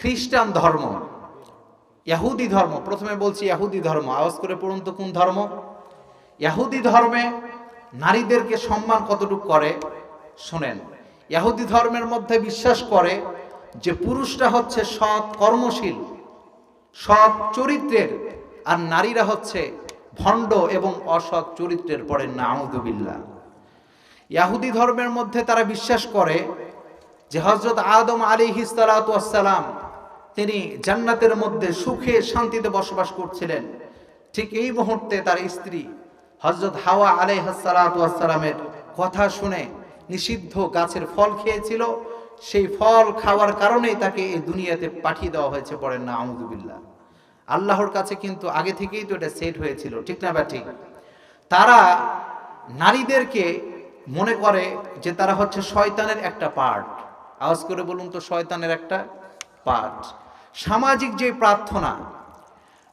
খ্রিস্টান ধর্ম, ইহুদি ধর্ম, প্রথমে বলছি ইহুদি ধর্ম, আওয়াজ করে পড়ুন তো কোন ধর্ম? ইহুদি ধর্মে নারীদেরকে সম্মান কতটুকু করে শোনেন। ইহুদি ধর্মের মধ্যে বিশ্বাস করে যে পুরুষরা হচ্ছে সৎ কর্মশীল, সৎ চরিত্রের, আর নারীরা হচ্ছে ভণ্ড এবং অসৎ চরিত্রের। পড়েন নাউযুবিল্লাহ। ইহুদি ধর্মের মধ্যে তারা বিশ্বাস করে যে হযরত আদম আলাইহিস সালাতু ওয়াস সালাম তিনি জান্নাতের মধ্যে সুখে শান্তিতে বসবাস করছিলেন, ঠিক এই মুহূর্তে তার স্ত্রী হযরত হাওয়া আলাইহিস সালাতু ওয়াস সালামের কথা শুনে নিষিদ্ধ গাছের ফল খেয়েছিল, সেই ফল খাওয়ার কারণেই তাকে এই দুনিয়াতে পাঠিয়ে দেওয়া হয়েছে। পড়েন নাউযুবিল্লাহ। আল্লাহর কাছে কিন্তু আগে থেকেই তো এটা সেট হয়েছিল, ঠিক না বা ঠিক? তারা নারীদেরকে মনে করে যে তারা হচ্ছে শয়তানের একটা পার্ট। আওয়াজ করে বলুন তো, শয়তানের একটা পার্ট। সামাজিক যে প্রার্থনা,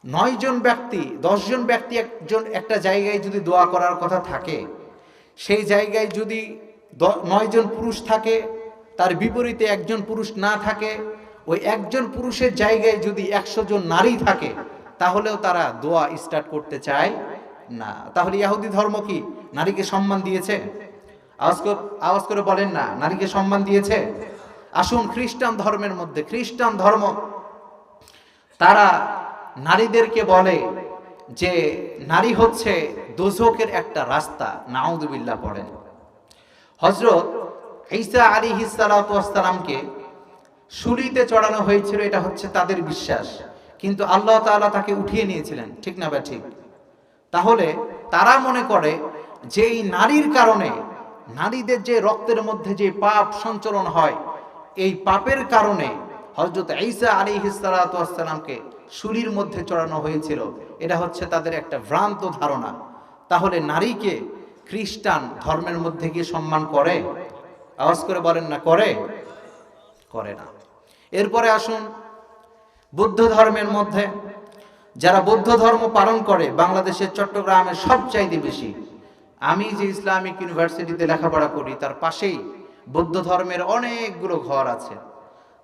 9 জন ব্যক্তি 10 জন ব্যক্তি একজন একটা জায়গায় যদি দোয়া করার কথা থাকে, সেই জায়গায় যদি 9 জন পুরুষ থাকে, তার বিপরীতে একজন পুরুষ না থাকে, ওই একজন পুরুষের জায়গায় যদি 100 জন নারী থাকে, তাহলেও তারা দোয়া স্টার্ট করতে চায় না। তাহলে ইহুদি ধর্ম কি নারীকে সম্মান দিয়েছে? আওয়াজ করে বলেন না, নারীকে সম্মান দিয়েছে? আসুন খ্রিস্টান ধর্মের মধ্যে, খ্রিস্টান ধর্ম তারা নারীদেরকে বলে যে নারী হচ্ছে দোজখের একটা রাস্তা। নাউযুবিল্লাহ। পড়েন হযরত ঈসা আলাইহিস সালাতু ওয়াস সালামকে শুলিতে চড়ানো হয়েছিল, এটা হচ্ছে তাদের বিশ্বাস, কিন্তু আল্লাহ তাআলা তাকে উঠিয়ে নিয়েছিলেন, ঠিক না বা ঠিক? তাহলে তারা মনে করে যে এই নারীর কারণে, নারীদের যে রক্তের মধ্যে যে পাপ সঞ্চালন হয়, এই পাপের কারণে হযরত ঈসা আলাইহিস সালাতু ওয়াস সালামকে শুলির মধ্যে চড়ানো হয়েছিল। এটা হচ্ছে তাদের একটা ভ্রান্ত ধারণা। তাহলে নারীকে খ্রিস্টান ধর্মের মধ্যে কি সম্মান করে? আওয়াজ করে বলেন না, করে? করে না। এরপরে আসুন বৌদ্ধ ধর্মের মধ্যে, যারা বৌদ্ধ ধর্ম পালন করে বাংলাদেশের চট্টগ্রামের সবচাইতে বেশি। আমি যে ইসলামিক ইউনিভার্সিটিতে লেখাপড়া করি তার পাশেই বৌদ্ধ ধর্মের অনেকগুলো ঘর আছে।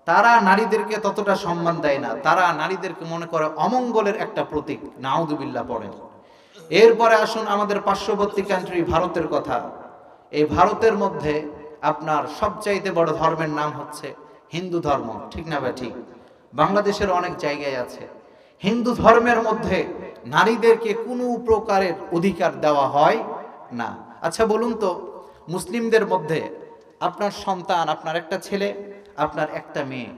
তারা নারীদেরকে ততটা সম্মান দেয় না, তারা নারীদেরকে মনে করে অমঙ্গলের একটা প্রতীক। নাউযুবিল্লাহ। পড়েন। এরপরে আসুন আমাদের পার্শ্ববর্তী কান্ট্রি ভারতের কথা। এই ভারতের মধ্যে আপনার সবচাইতে বড় ধর্মের নাম হচ্ছে হিন্দু ধর্ম, ঠিক না বা ঠিক? বাংলাদেশের অনেক জায়গায় আছে। হিন্দু ধর্মের মধ্যে নারীদেরকে কোনো প্রকারের অধিকার দেওয়া হয় না। আচ্ছা বলুন তো, মুসলিমদের মধ্যে আপনার সন্তান, আপনার একটা ছেলে, আপনার একটা মেয়ে,